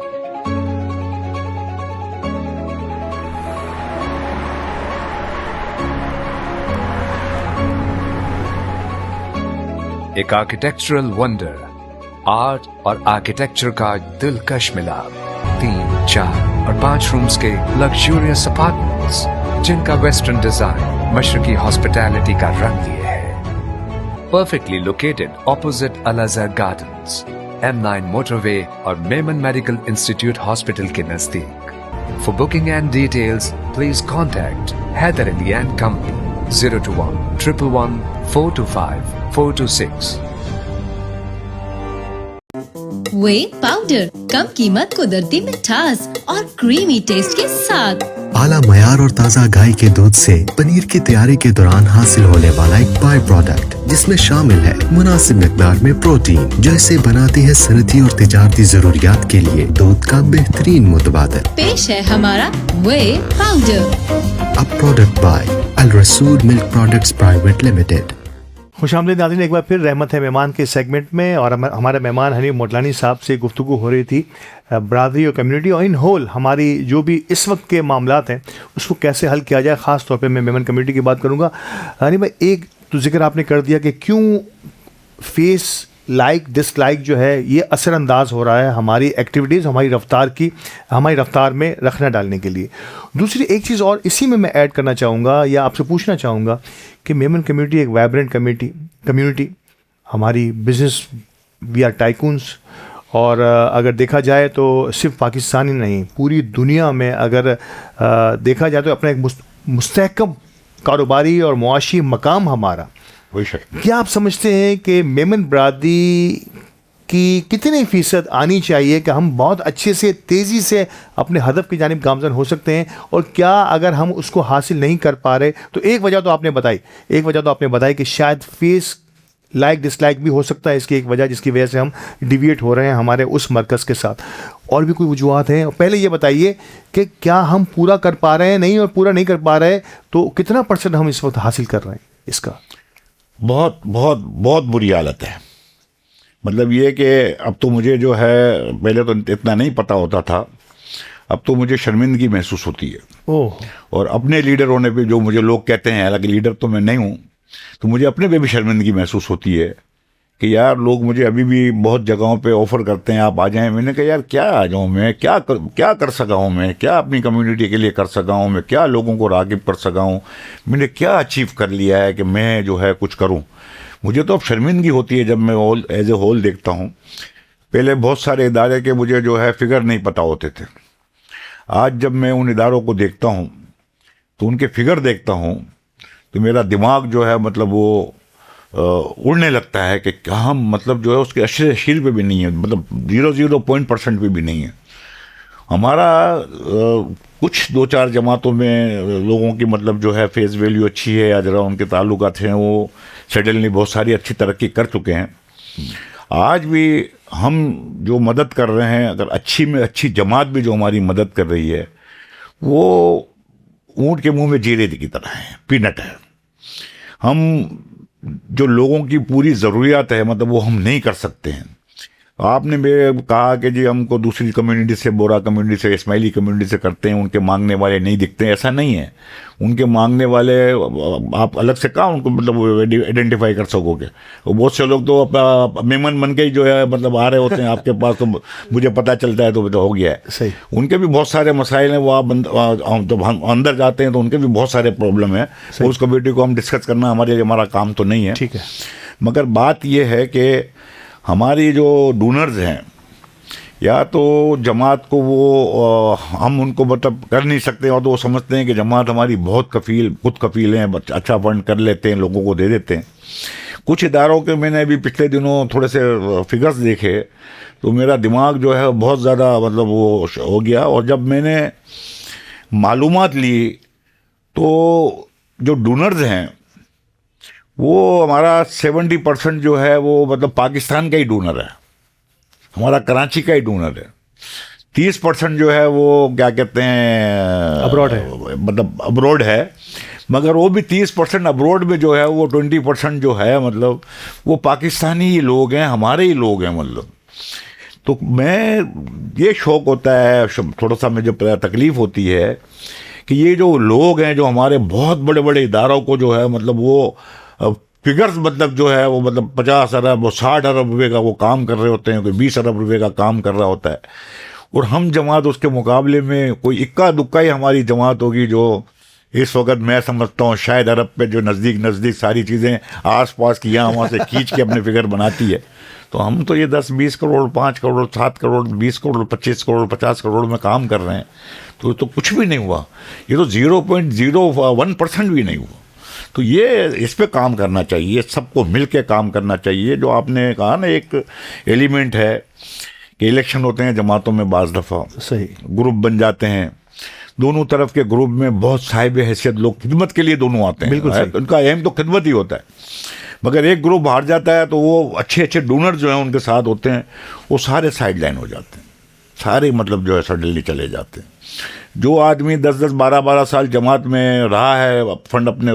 एक आर्किटेक्चरल वंडर, आर्ट और आर्किटेक्चर का दिलकश मिलाप। 3, 4 और 5 रूम्स के लग्जूरियस अपार्टमेंट्स जिनका वेस्टर्न डिजाइन मशरकी हॉस्पिटैलिटी का रंग लिए है। Perfectly located opposite Al-Azhar Gardens, M9 motorway और मेमन मेडिकल इंस्टीट्यूट हॉस्पिटल के नजदीक। For booking and details, please contact Haider Ali and Company 021 111 425 426। Way powder, कम कीमत, कुदरती मिठास और क्रीमी टेस्ट के साथ। आला मयार और ताज़ा गाय के दूध से पनीर की तैयारी के दौरान हासिल होने वाला एक बाय प्रोडक्ट, जिसमें शामिल है मुनासिब मिकदार में प्रोटीन, जो इसे बनाती है सनती और तिजारती जरूरियात के लिए दूध का बेहतरीन मुतबादल। पेश है हमारा वे पाउडर, अब प्रोडक्ट बाय अल रसूल मिल्क प्रोडक्ट्स प्राइवेट लिमिटेड। खुशामदीद नाज़रीन, एक बार फिर रहमत है मेहमान के सेगमेंट में, और हमारे मेहमान हनीम मोटलानी साहब से गुफ्तगू हो रही थी बरादरी और कम्युनिटी और इन होल हमारी जो भी इस वक्त के मामलात हैं उसको कैसे हल किया जाए। ख़ास तौर पे मैं मेमन कम्युनिटी की बात करूँगा। हनीम भाई, एक तो जिक्र आपने कर दिया कि क्यों फेस लाइक डिसलाइक जो है ये असरअंदाज हो रहा है हमारी एक्टिविटीज़, हमारी रफ्तार में रखना डालने के लिए। दूसरी एक चीज़ और इसी में मैं ऐड करना चाहूँगा या आपसे पूछना चाहूँगा कि मेमन कम्युनिटी एक वाइब्रेंट कम्युनिटी, हमारी बिजनेस वी आर टाइकून्स, और अगर देखा जाए तो सिर्फ पाकिस्तान ही नहीं, पूरी दुनिया में अगर देखा जाए तो अपना एक मुस्तहकम कारोबारी और मुआशी मकाम हमारा। क्या आप समझते हैं कि मेमन बरादरी की कितने फ़ीसद आनी चाहिए कि हम बहुत अच्छे से तेज़ी से अपने हदफ की जानिब गामज़न हो सकते हैं, और क्या अगर हम उसको हासिल नहीं कर पा रहे तो एक वजह तो आपने बताई कि शायद फेस लाइक डिसलाइक भी हो सकता है इसकी एक वजह, जिसकी वजह से हम डिविएट हो रहे हैं हमारे उस मरकज़ के साथ, और भी कोई वजूहत हैं? पहले ये बताइए कि क्या हम पूरा कर पा रहे हैं, नहीं, और पूरा नहीं कर पा रहे तो कितना % हम इस वक्त हासिल कर रहे हैं इसका? बहुत बहुत बहुत बुरी हालत है। मतलब ये कि अब तो मुझे जो है, पहले तो इतना नहीं पता होता था, अब तो मुझे शर्मिंदगी महसूस होती है। ओह। और अपने लीडर होने पे जो मुझे लोग कहते हैं, हालांकि लीडर तो मैं नहीं हूँ, तो मुझे अपने पे भी शर्मिंदगी महसूस होती है कि यार लोग मुझे अभी भी बहुत जगहों पे ऑफ़र करते हैं आप आ जाएं। मैंने कहा यार क्या आ जाऊँ मैं, क्या कर सका हूँ मैं, क्या अपनी कम्युनिटी के लिए कर सका हूँ मैं, क्या लोगों को राग़िब कर सका हूँ, मैंने क्या अचीव कर लिया है कि मैं जो है कुछ करूँ। मुझे तो अब शर्मिंदगी होती है जब मैं एज ए होल देखता हूँ। पहले बहुत सारे इदारे के मुझे जो है फिगर नहीं पता होते थे, आज जब मैं उन इदारों को देखता हूँ तो उनके फिगर देखता हूँ तो मेरा दिमाग जो है मतलब वो उड़ने लगता है कि हम मतलब जो है उसके अशीर पे भी नहीं है, मतलब 0.0% पे भी नहीं है। हमारा कुछ 2-4 जमातों में लोगों की मतलब जो है फेस वैल्यू अच्छी है, या जरा उनके ताल्लुकात हैं वो सडनली बहुत सारी अच्छी तरक्की कर चुके हैं। आज भी हम जो मदद कर रहे हैं, अगर अच्छी में अच्छी जमात भी जो हमारी मदद कर रही है, वो ऊँट के मुंह में जीरे की तरह है, पीनट है। हम जो लोगों की पूरी ज़रूरियात है मतलब वो हम नहीं कर सकते हैं। आपने भी कहा कि जी हमको दूसरी कम्युनिटी से, बोरा कम्युनिटी से, इस्माइली कम्युनिटी से करते हैं, उनके मांगने वाले नहीं दिखते हैं। ऐसा नहीं है, उनके मांगने वाले आप अलग से कहाँ उनको मतलब आइडेंटिफाई कर सकोगे। वो बहुत से लोग तो मेमन बन के ही जो है मतलब आ रहे होते हैं आपके पास, तो मुझे पता चलता है तो हो गया है। सही। उनके भी बहुत सारे मसाइल हैं, वो आप जब हम अंदर जाते हैं तो उनके भी बहुत सारे प्रॉब्लम है। उस कम्युनिटी को हम डिस्कस करना हमारा काम तो नहीं है। ठीक है। मगर बात यह है कि हमारी जो डोनर्स हैं, या तो जमात को वो हम उनको मतलब कर नहीं सकते, और तो वो समझते हैं कि जमात हमारी बहुत खुद कफील हैं, अच्छा फंड कर लेते हैं, लोगों को दे देते हैं। कुछ इदारों के मैंने अभी पिछले दिनों थोड़े से फिगर्स देखे तो मेरा दिमाग जो है बहुत ज़्यादा मतलब वो हो गया। और जब मैंने मालूमात ली तो जो डोनर्स हैं वो हमारा 70% जो है वो मतलब पाकिस्तान का ही डोनर है, हमारा कराची का ही डोनर है। 30% जो है वो क्या कहते हैं अब्रॉड है, मतलब अब्रॉड है। मगर वो भी 30% अब्रॉड में जो है वो 20% जो है मतलब वो पाकिस्तानी ही लोग हैं, हमारे ही लोग हैं मतलब। तो मैं ये शौक़ होता है, थोड़ा सा मुझे तकलीफ़ होती है कि ये जो लोग हैं जो हमारे बहुत बड़े बड़े इदारों को जो है मतलब वो फिगर्स मतलब जो है वो मतलब 50 अरब और 60 अरब रुपए का वो काम कर रहे होते हैं, कोई 20 अरब रुपए का काम कर रहा होता है, और हम जमात उसके मुकाबले में कोई इक्का दुक्का ही हमारी जमात होगी जो इस वक्त मैं समझता हूँ शायद अरब पे जो नज़दीक सारी चीज़ें आस पास की यहाँ वहाँ से खींच के अपने फिगर बनाती है। तो हम तो ये 10-20 करोड़, 5 करोड़, 7 करोड़, 20 करोड़, 25 करोड़, 50 करोड़ में काम कर रहे हैं। तो कुछ भी नहीं हुआ, ये तो 0.01% भी नहीं हुआ। तो ये इस पे काम करना चाहिए, सबको मिल के काम करना चाहिए। जो आपने कहा ना, एक एलिमेंट है कि इलेक्शन होते हैं जमातों में, बाज़ दफ़ा सही ग्रुप बन जाते हैं, दोनों तरफ के ग्रुप में बहुत साहिब हैसियत लोग खिदमत के लिए दोनों आते हैं। बिल्कुल सही। उनका एम तो खिदमत ही होता है। मगर एक ग्रुप हार जाता है तो वो अच्छे डोनर जो हैं उनके साथ होते हैं, वो सारे साइड लाइन हो जाते हैं, सारे मतलब जो है सडनली चले जाते हैं। जो आदमी 10-10, 12-12 साल जमात में रहा है, फंड अपने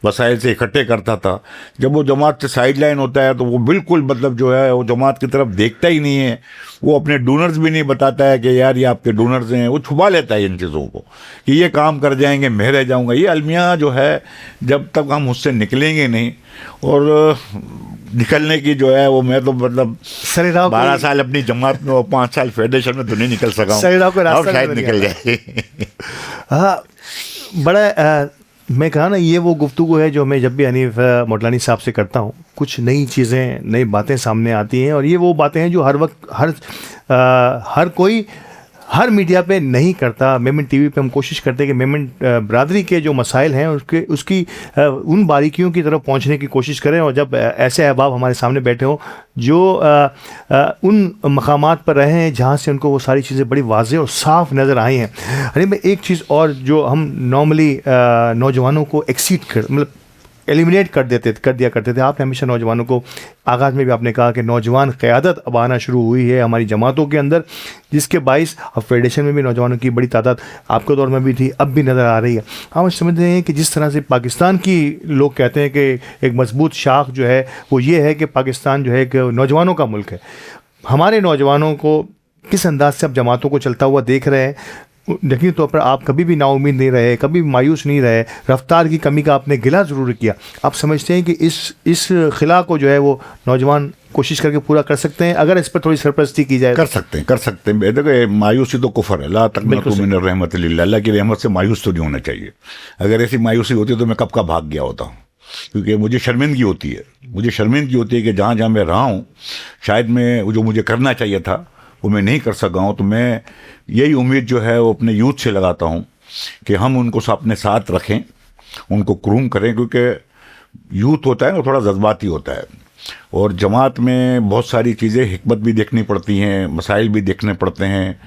वसाइल से इकट्ठे करता था, जब वो जमात से साइड लाइन होता है तो वो बिल्कुल मतलब जो है वो जमात की तरफ देखता ही नहीं है। वो अपने डोनर्स भी नहीं बताता है कि यार ये आपके डोनर्स हैं, वो छुपा लेता है इन चीज़ों को कि ये काम कर जाएंगे, मैं रह जाऊँगा। ये अलमिया जो है जब तक हम उससे निकलेंगे नहीं, और निकलने की जो है वो, मैं तो मतलब सरेराह 12 साल अपनी जमात में और 5 साल फेडरेशन में तो नहीं निकल सका हूँ, सरेराह को रास्ता अब शायद नहीं निकल मिल जाए। हाँ, बड़ा मैं कहा ना, ये वो गुफ्तगू है जो मैं जब भी हनीफ मोटलानी साहब से करता हूँ, कुछ नई चीज़ें, नई बातें सामने आती हैं, और ये वो बातें हैं जो हर वक्त हर कोई हर मीडिया पे नहीं करता। मेमन टीवी पे हम कोशिश करते हैं कि मेमन बरादरी के जो मसाइल हैं उसकी उन बारीकियों की तरफ पहुंचने की कोशिश करें, और जब ऐसे अहबाब हमारे सामने बैठे हों जो उन मकामात पर रहे हैं जहाँ से उनको वो सारी चीज़ें बड़ी वाज़ेह और साफ़ नज़र आई हैं। अरे मैं एक चीज़ और, जो हम नॉर्मली नौजवानों को एक्सीड कर, मतलब एलिमिनेट कर दिया करते थे, आपने हमेशा नौजवानों को, आगाज़ में भी आपने कहा कि नौजवान क़यादत अब आना शुरू हुई है हमारी जमातों के अंदर, जिसके बाइस अब फेडरेशन में भी नौजवानों की बड़ी तादाद आपके दौर में भी थी, अब भी नज़र आ रही है। हम समझते हैं कि जिस तरह से पाकिस्तान की लोग कहते हैं कि एक मजबूत शाख जो है वो ये है कि पाकिस्तान जो है एक नौजवानों का मुल्क है। हमारे नौजवानों को किस अंदाज से अब जमातों को चलता हुआ देख रहे हैं? यकीनी तौर पर आप कभी भी नाउमीद नहीं रहे, कभी मायूस नहीं रहे, रफ्तार की कमी का आपने गिला ज़रूर किया। आप समझते हैं कि इस खिला को जो है वो नौजवान कोशिश करके पूरा कर सकते हैं, अगर इस पर थोड़ी सरपरस्ती की जाए? कर सकते हैं। देखो, मायूसी तो कुफर है, ला तक़नतू मिन रहमत लिल्लाह, अल्लाह की रहमत से मायूस तो नहीं होना चाहिए। अगर ऐसी मायूसी होती तो मैं कब का भाग गया होता हूँ, क्योंकि मुझे शर्मिंदगी होती है कि जहाँ मैं रहा हूँ शायद मैं जो मुझे करना चाहिए था वो मैं नहीं कर सका हूँ। तो मैं यही उम्मीद जो है वो अपने यूथ से लगाता हूँ कि हम उनको अपने साथ रखें, उनको ग्रूम करें, क्योंकि यूथ होता है ना, थोड़ा जज्बाती होता है, और जमात में बहुत सारी चीज़ें हिकमत भी देखनी पड़ती हैं, मसाइल भी देखने पड़ते हैं।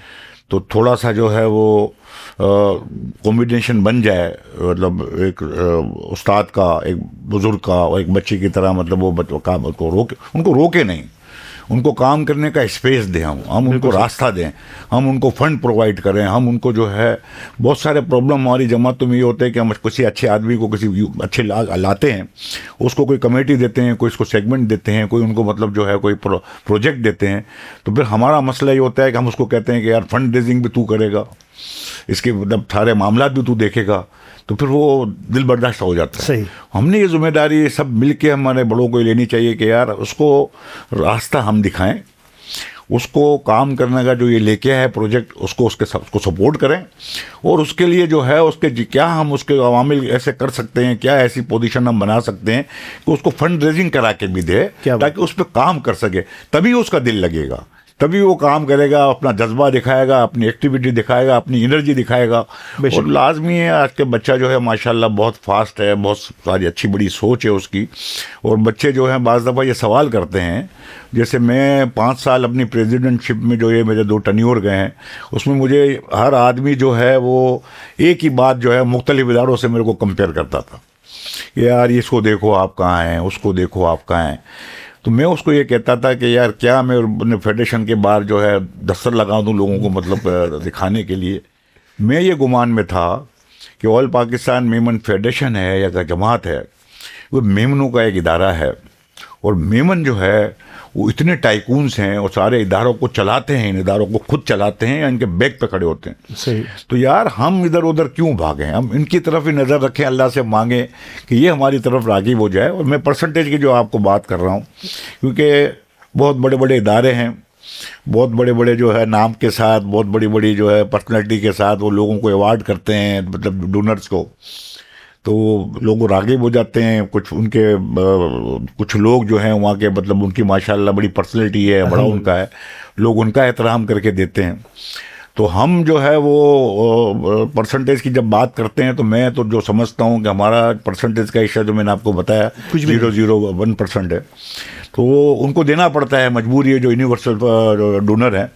तो थोड़ा सा जो है वो कॉम्बिनेशन बन जाए, मतलब एक उस्ताद का, एक बुज़ुर्ग का और एक बच्चे की तरह, मतलब वो काम उनको रोके नहीं, उनको काम करने का स्पेस दें, हम उनको रास्ता दें, हम उनको फंड प्रोवाइड करें, हम उनको जो है, बहुत सारे प्रॉब्लम हमारी जमातों में ये होते हैं कि हम किसी अच्छे आदमी को, किसी अच्छे लाते हैं, उसको कोई कमेटी देते हैं, कोई इसको सेगमेंट देते हैं, कोई उनको मतलब जो है कोई प्रोजेक्ट देते हैं, तो फिर हमारा मसला ये होता है कि हम उसको कहते हैं कि यार फंड रेजिंग भी तू करेगा, इसके मतलब सारे मामला भी तू देखेगा, तो फिर वो दिल बर्दाश्त हो जाता है। सही। हमने ये जिम्मेदारी सब मिलके हमारे बड़ों को लेनी चाहिए कि यार उसको रास्ता हम दिखाएं, उसको काम करने का जो ये लेके है प्रोजेक्ट, उसको सपोर्ट करें, और उसके लिए जो है उसके क्या हम उसके अवामिल ऐसे कर सकते हैं, क्या ऐसी पोजीशन हम बना सकते हैं कि उसको फंड रेजिंग करा के भी दे, ताकि उस पर काम कर सके, तभी उसका दिल लगेगा, तभी वो काम करेगा, अपना जज्बा दिखाएगा, अपनी एक्टिविटी दिखाएगा, अपनी एनर्जी दिखाएगा। और लाजमी है, आज के बच्चा जो है माशाल्लाह बहुत फास्ट है, बहुत सारी अच्छी बड़ी सोच है उसकी, और बच्चे जो हैं बाज़ दफ़ा ये सवाल करते हैं, जैसे मैं 5 साल अपनी प्रेसिडेंटशिप में जो ये मेरे 2 टन्योर गए हैं, उसमें मुझे हर आदमी जो है वो एक ही बात जो है मुख्तलिफ इदारों से मेरे को कंपेयर करता था कि यार इसको देखो आप कहाँ हैं, उसको देखो आप कहाँ हैं। तो मैं उसको ये कहता था कि यार क्या मैं फेडरेशन के बाहर जो है दस्तर लगा दूं लोगों को, मतलब दिखाने के लिए। मैं ये गुमान में था कि ऑल पाकिस्तान मेमन फेडरेशन है या जमात है, वो मेमनों का एक इदारा है, और मेमन जो है वो इतने टाइकून्स हैं और सारे इदारों को चलाते हैं, इन इदारों को खुद चलाते हैं या इनके बैक पे खड़े होते हैं। सही। तो यार हम इधर उधर क्यों भागें, हम इनकी तरफ ही नज़र रखें, अल्लाह से मांगें कि ये हमारी तरफ राग़िब हो जाए। और मैं परसेंटेज की जो आपको बात कर रहा हूँ, क्योंकि बहुत बड़े बड़े इदारे हैं, बहुत बड़े बड़े जो है नाम के साथ, बहुत बड़ी बड़ी जो है पर्सनैलिटी के साथ वो लोगों को अवार्ड करते हैं, मतलब डोनर्स को, तो लोग राग़िब हो जाते हैं। कुछ उनके कुछ लोग जो हैं वहाँ के, मतलब उनकी माशाल्लाह बड़ी पर्सनैलिटी है, बड़ा उनका है, लोग उनका एहतराम करके देते हैं। तो हम जो है वो परसेंटेज की जब बात करते हैं, तो मैं तो जो समझता हूँ कि हमारा परसेंटेज का हिस्सा जो मैंने आपको बताया 0.01% है, तो उनको देना पड़ता है, मजबूरी है, जो यूनिवर्सल डोनर है।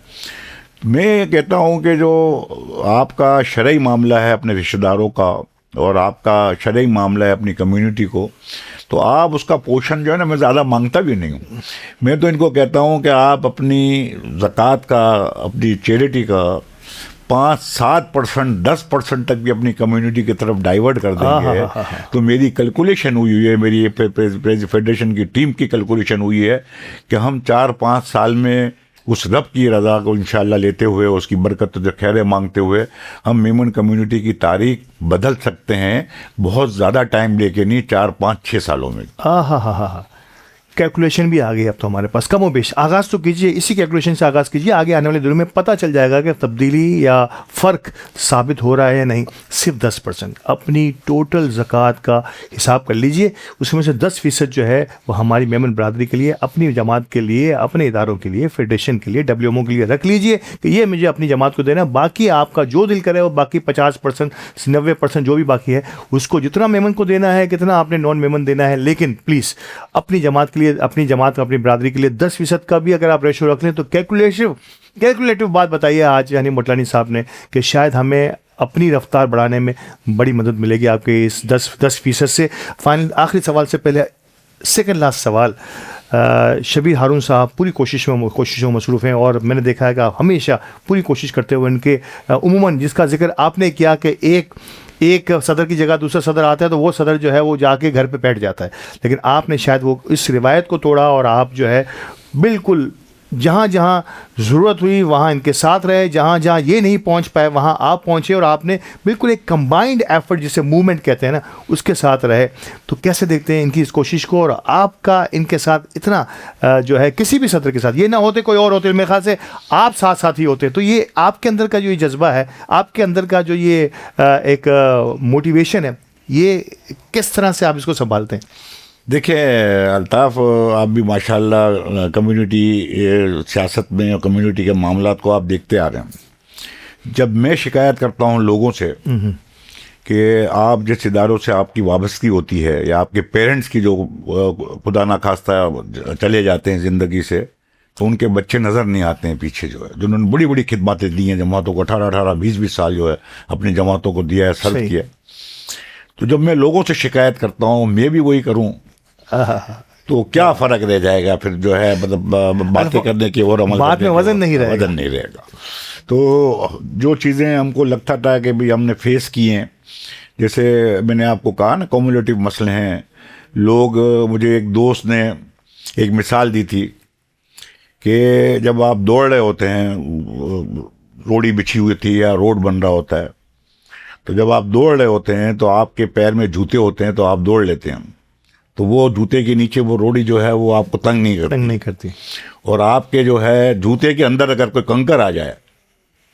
मैं कहता हूँ कि जो आपका शरई मामला है अपने रिश्तेदारों का, और आपका शरई मामला है अपनी कम्युनिटी को, तो आप उसका पोषण जो है ना, मैं ज़्यादा मांगता भी नहीं हूँ। मैं तो इनको कहता हूँ कि आप अपनी ज़कात का, अपनी चैरिटी का 5-7%, 10% तक भी अपनी कम्युनिटी की तरफ डाइवर्ट कर देंगे, तो मेरी कैलकुलेशन हुई है, मेरी फेडरेशन की टीम की कैलकुलेशन हुई है कि हम 4-5 साल में उस रब की रज़ा को इंशाअल्लाह लेते हुए, उसकी बरकत जो खैर मांगते हुए, हम मेमन कम्युनिटी की तारीख बदल सकते हैं, बहुत ज़्यादा टाइम लेके नहीं, 4-5-6 सालों में। कैलकुलेशन भी आ गई अब तो हमारे पास, कम बेश आगाज़ तो कीजिए, इसी कैलकुलेशन से आगाज़ कीजिए, आगे आने वाले दिनों में पता चल जाएगा कि तब्दीली या फ़र्क साबित हो रहा है या नहीं। सिर्फ 10% अपनी टोटल ज़कात का हिसाब कर लीजिए, उसमें से 10% जो है वो हमारी मेमन बरादरी के लिए, अपनी जमात के लिए, अपने इदारों के लिए, फेडरेशन के लिए, WMO के लिए रख लीजिए कि ये मुझे अपनी जमात को देना। बाकी आपका जो दिल करे वो बाकी 50% 90% जो भी बाकी है उसको जितना मेमन को देना है, कितना आपने नॉन मेमन देना है, लेकिन प्लीज़ अपनी जमात के लिए, अपनी जमात, अपनी बरादरी के लिए 10% का भी अगर आप रेशो रख लें तो कैलकुलेटिव बात बताइए आज यानी मोटलानी साहब ने कि शायद हमें अपनी रफ्तार बढ़ाने में बड़ी मदद मिलेगी आपके इस 10% से। फाइनल आखिरी सवाल से पहले सेकंड लास्ट सवाल, शबीर हारून साहब पूरी कोशिशों में मसरूफ़ हैं और मैंने देखा है कि आप हमेशा पूरी कोशिश करते हुए उनके उमूमन जिसका जिक्र आपने किया कि एक सदर की जगह दूसरा सदर आता है तो वो सदर जो है वो जाके घर पे बैठ जाता है, लेकिन आपने शायद वो इस रिवायत को तोड़ा और आप जो है बिल्कुल जहाँ जहाँ ज़रूरत हुई वहाँ इनके साथ रहे, जहाँ जहाँ ये नहीं पहुँच पाए वहाँ आप पहुँचे और आपने बिल्कुल एक कंबाइंड एफर्ट जिसे मूवमेंट कहते हैं ना उसके साथ रहे। तो कैसे देखते हैं इनकी इस कोशिश को और आपका इनके साथ इतना जो है किसी भी सदर के साथ, ये ना होते कोई और होते, मेरे ख्याल से आप साथ साथ ही होते, तो ये आपके अंदर का जो ये जज्बा है, आपके अंदर का जो ये एक मोटिवेशन है, ये किस तरह से आप इसको संभालते हैं? देखिए अल्ताफ़, आप भी माशाल्लाह कम्युनिटी सियासत में और कम्युनिटी के मामलात को आप देखते आ रहे हैं। जब मैं शिकायत करता हूँ लोगों से कि आप जिस इदारों से आपकी वाबस्तगी होती है या आपके पेरेंट्स की जो खुदा ना खास्ता चले जाते हैं ज़िंदगी से, तो उनके बच्चे नज़र नहीं आते हैं पीछे जो है, जिन्होंने बड़ी बड़ी खिदमतें दी हैं जमातों को, 18-18 20-20 साल जो है अपनी जमातों को दिया है, सर्व किया। तो जब मैं लोगों से शिकायत करता हूँ, मैं भी वही करूँ तो क्या फ़र्क रह जाएगा फिर जो है, मतलब बातें करने की और अमल बात में वज़न नहीं रहेगा। तो जो चीज़ें हमको लगता था कि भाई हमने फेस किए हैं, जैसे मैंने आपको कहा ना कम्युलेटिव मसले हैं, लोग, मुझे एक दोस्त ने एक मिसाल दी थी कि जब आप दौड़ रहे होते हैं, रोड़ी बिछी हुई थी या रोड बन रहा होता है, तो जब आप दौड़ रहे होते हैं तो आपके पैर में जूते होते हैं तो आप दौड़ लेते हैं, तो वो जूते के नीचे वो रोड़ी जो है वो आपको तंग नहीं करती। और आपके जो है जूते के अंदर अगर कोई कंकर आ जाए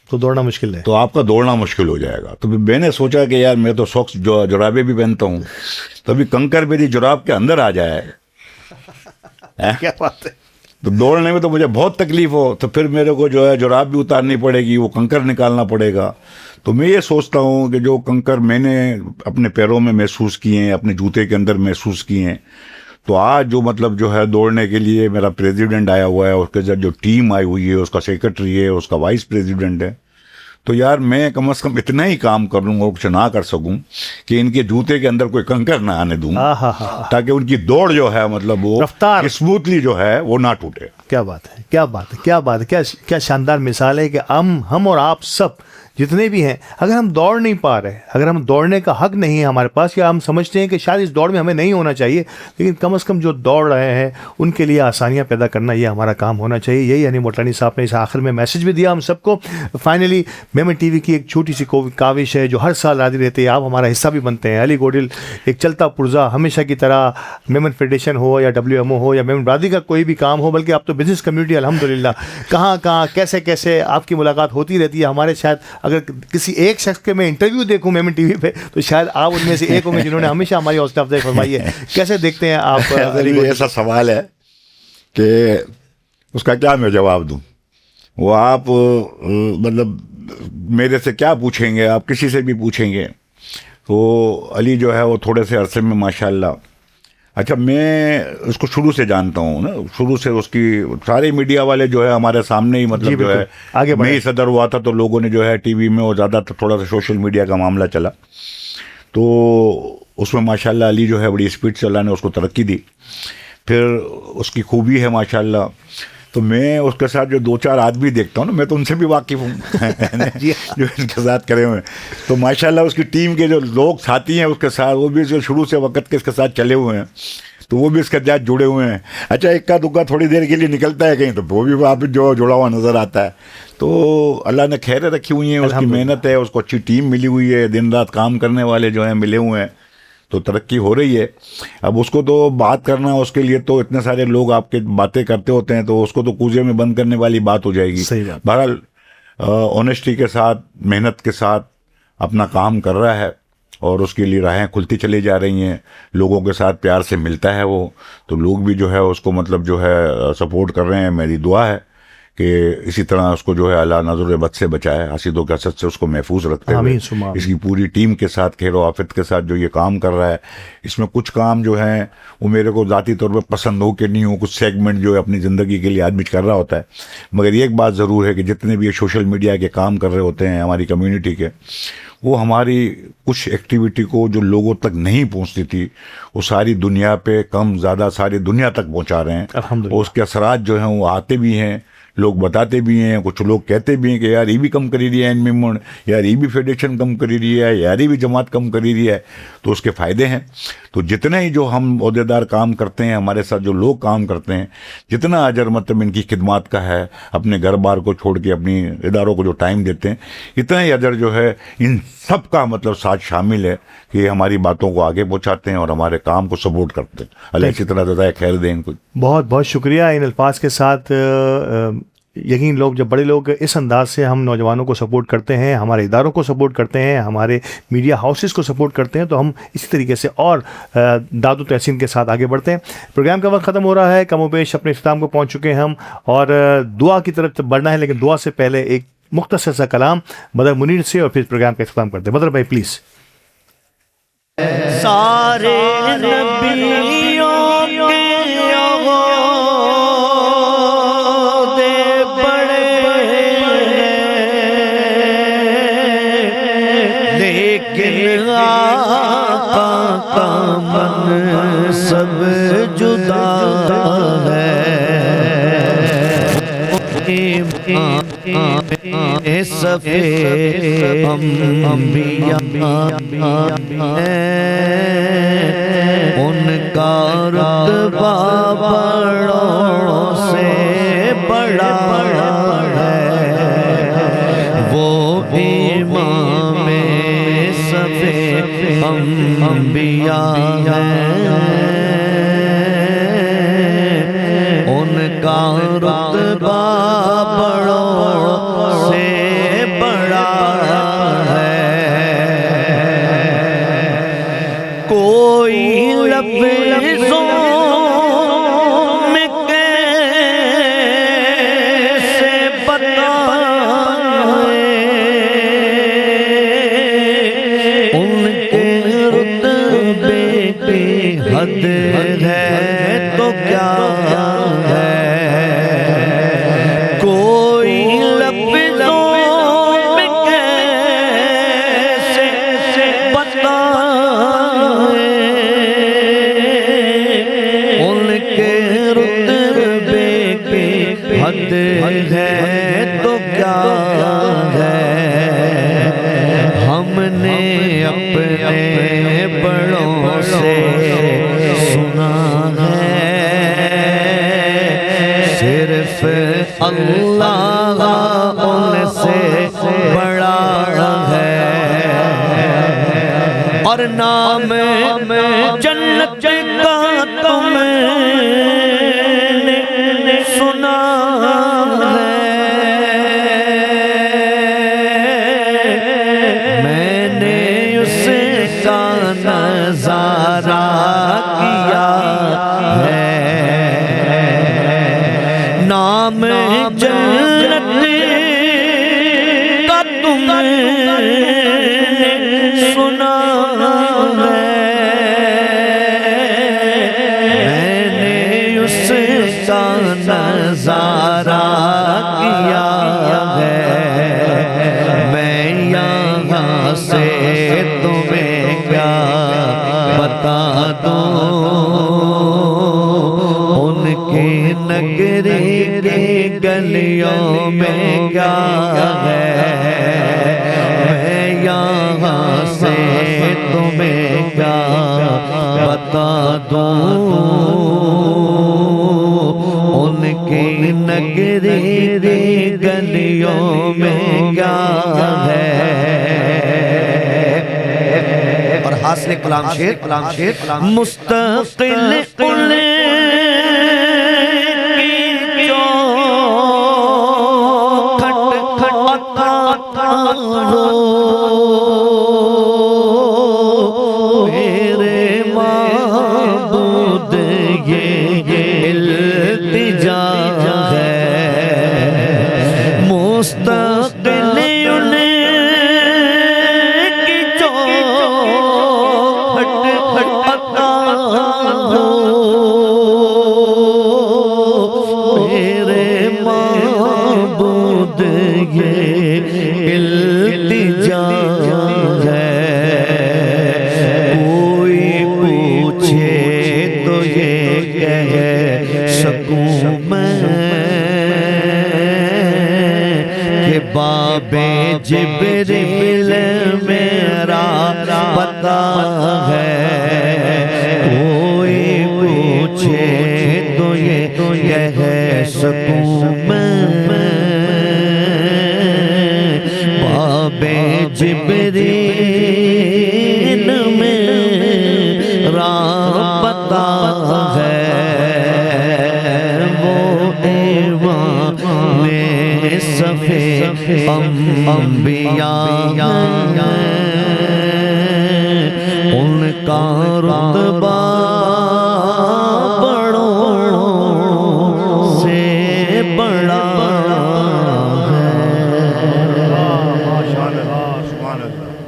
तो दौड़ना मुश्किल है, तो आपका दौड़ना मुश्किल हो जाएगा। तो मैंने सोचा कि यार मैं तो सॉक्स जुराबे भी पहनता हूँ, तो अभी कंकर मेरी जुराब के अंदर आ जाए क्या बात है, तो दौड़ने में तो मुझे बहुत तकलीफ हो, तो फिर मेरे को जो है जुराब भी उतारनी पड़ेगी, वो कंकर निकालना पड़ेगा। तो मैं ये सोचता हूँ कि जो कंकर मैंने अपने पैरों में महसूस किए हैं, अपने जूते के अंदर महसूस किए हैं, तो आज जो मतलब जो है दौड़ने के लिए मेरा प्रेसिडेंट आया हुआ है, उसके साथ जो टीम आई हुई है, उसका सेक्रेटरी है, उसका वाइस प्रेसिडेंट है, तो यार मैं कम से कम इतना ही काम कर लूँगा, कुछ ना कर सकूँ कि इनके जूते के अंदर कोई कंकर ना आने दूँ, ताकि उनकी दौड़ जो है मतलब वो स्मूथली जो है वो ना टूटे। क्या बात है, क्या बात है, क्या बात है, क्या शानदार मिसाल है कि हम और आप सब जितने भी हैं, अगर हम दौड़ नहीं पा रहे, अगर हम दौड़ने का हक नहीं है हमारे पास, या हम समझते हैं कि शायद इस दौड़ में हमें नहीं होना चाहिए, लेकिन कम से कम जो दौड़ रहे हैं उनके लिए आसानियां पैदा करना ये हमारा काम होना चाहिए। यही यानी मोटलानी साहब ने इस आखिर में मैसेज भी दिया हम सबको। फाइनली मेमन टीवी की एक छोटी सी काविश है जो हर साल हाजिर रहती है, आप हमारा हिस्सा भी बनते हैं। अली गोडिल एक चलता पुर्जा हमेशा की तरह, मेमन फेडरेशन हो या WMO हो या मेमन बरादरी का कोई भी काम हो, बल्कि आप तो बिजनेस कम्युनिटी अल्हम्दुलिल्लाह कहाँ कैसे कैसे आपकी मुलाकात होती रहती है हमारे। शायद अगर किसी एक शख्स के मैं इंटरव्यू देखूं मेमन टीवी पे तो शायद आप उनमें से एक होंगे जिन्होंने हमेशा हमारी हौसला अफजाई फरमाई है। कैसे देखते हैं आप? ऐसा सवाल है कि उसका क्या मैं जवाब दूं, वो आप मतलब मेरे से क्या पूछेंगे, आप किसी से भी पूछेंगे। तो अली जो है वो थोड़े से अरसे में माशाल्लाह, अच्छा मैं उसको शुरू से जानता हूँ ना, शुरू से उसकी सारे मीडिया वाले जो है हमारे सामने ही मतलब जो है, आगे मैं ही सदर हुआ था तो लोगों ने जो है टीवी में और ज़्यादा थोड़ा सा सोशल मीडिया का मामला चला, तो उसमें माशाल्लाह अली जो है बड़ी स्पीड से अल्लाह ने उसको तरक्की दी। फिर उसकी खूबी है माशाल्लाह, तो मैं उसके साथ जो 2-4 आदमी देखता हूँ ना, मैं तो उनसे भी वाकिफ़ हूँ जो इनके साथ करे हुए हैं, तो माशाल्लाह उसकी टीम के जो लोग साथी हैं उसके साथ, वो भी शुरू से वक्त के इसके साथ चले हुए हैं, तो वो भी इसके साथ जुड़े हुए हैं। अच्छा इक्का दुक्का थोड़ी देर के लिए निकलता है कहीं, तो वो भी वहाँ पर जो जुड़ा हुआ नज़र आता है। तो अल्लाह ने खैर रखी हुई है, उसकी मेहनत है, उसको अच्छी टीम मिली हुई है, दिन रात काम करने वाले जो हैं मिले हुए हैं, तो तरक्की हो रही है। अब उसको तो बात करना, उसके लिए तो इतने सारे लोग आपके बातें करते होते हैं, तो उसको तो कूजे में बंद करने वाली बात हो जाएगी। सही बात। बहरहाल ऑनेस्टी के साथ, मेहनत के साथ अपना काम कर रहा है और उसके लिए राहें खुलती चली जा रही हैं, लोगों के साथ प्यार से मिलता है वो, तो लोग भी जो है उसको मतलब जो है सपोर्ट कर रहे हैं। मेरी दुआ है कि इसी तरह उसको जो है अल्लाह नज़र बद से बचाए, हसीदों के असद से उसको महफूज रखते हुए इसकी पूरी टीम के साथ, खैर आफित के साथ जो ये काम कर रहा है। इसमें कुछ काम जो हैं वो मेरे को ज़ाती तौर पर पसंद हो कि नहीं हो, कुछ सेगमेंट जो है अपनी ज़िंदगी के लिए आदमी कर रहा होता है, मगर एक बात ज़रूर है कि जितने भी ये सोशल मीडिया के काम कर रहे होते हैं हमारी कम्युनिटी के, वो हमारी कुछ एक्टिविटी को जो लोगों तक नहीं पहुंचती थी वो सारी दुनिया पे कम ज़्यादा सारी दुनिया तक पहुंचा रहे हैं। और उसके असरात जो हैं वो आते भी हैं, लोग बताते भी हैं, कुछ लोग कहते भी हैं कि यार ये भी कम करी रही है इनमें, यार ये भी फेडरेशन कम करी रही है, यार ये भी जमात कम करी रही है, तो उसके फ़ायदे हैं। तो जितने ही जो हम ओहदेदार काम करते हैं, हमारे साथ जो लोग काम करते हैं, जितना अजर मतलब इनकी खिदमत का है, अपने घर बार को छोड़ के अपनी इदारों को जो टाइम देते हैं, इतना ही अजर जो है इन सब का मतलब साथ शामिल है कि हमारी बातों को आगे पहुँचाते हैं और हमारे काम को सपोर्ट करते हैं। अल्लाह इसी तरह ज़्यादा खैर दें इनको। बहुत बहुत शुक्रिया इन अल्फाज के साथ। यकीन लोग, जब बड़े लोग इस अंदाज से हम नौजवानों को सपोर्ट करते हैं, हमारे इदारों को सपोर्ट करते हैं, हमारे मीडिया हाउसेस को सपोर्ट करते हैं, तो हम इसी तरीके से और दादू तहसीन के साथ आगे बढ़ते हैं। प्रोग्राम का वक्त ख़त्म हो रहा है, कमोबेश अपने इख्तिताम को पहुँच चुके हैं हम, और दुआ की तरफ बढ़ना है, लेकिन दुआ से पहले एक मुख्तसर सा कलाम बदर मुनीर से और फिर प्रोग्राम का इख्तिताम करते हैं। बदर भाई प्लीज़। सारे नबियों के सब जुदा है, सफेद अंबिया उनका रुतबा बड़ों से बड़ा है, वो इमाम सफेद अंबिया है, उनका रुतबा बड़ों से बड़ा है। कोई लफ्ज़ों में कैसे बताए उनके रुतबे की हद है तो क्या है। कोई लफ्ज़ों में कैसे बताए उनके रुतबे की हद है तो क्या है। हमने अपने बड़ों से सुना है सिर्फ अल्लाह उनसे बड़ा है, और नाम जन्नत का तुमने सुना है। मैंने उसका नजारा किया है, नाम जन्नत का तुमने सुना है। मैंने उसका नजारा किया है, मैं यहाँ से तुम्हें क्या बता दूँ। उनकी नगरी के गलियों में क्या है, मैं यहाँ से तुम्हें क्या बता दूँ। उनकी नगरी के गलियों में क्या है। और नासिर कलाम शेर मुस्तकिल जिब्रील मेरा पता है, कोई पूछे तो ये कह सकूं मैं, बाबे जिब्रील मेरा पता है, वो में सफे अंबिया उनका रुतबा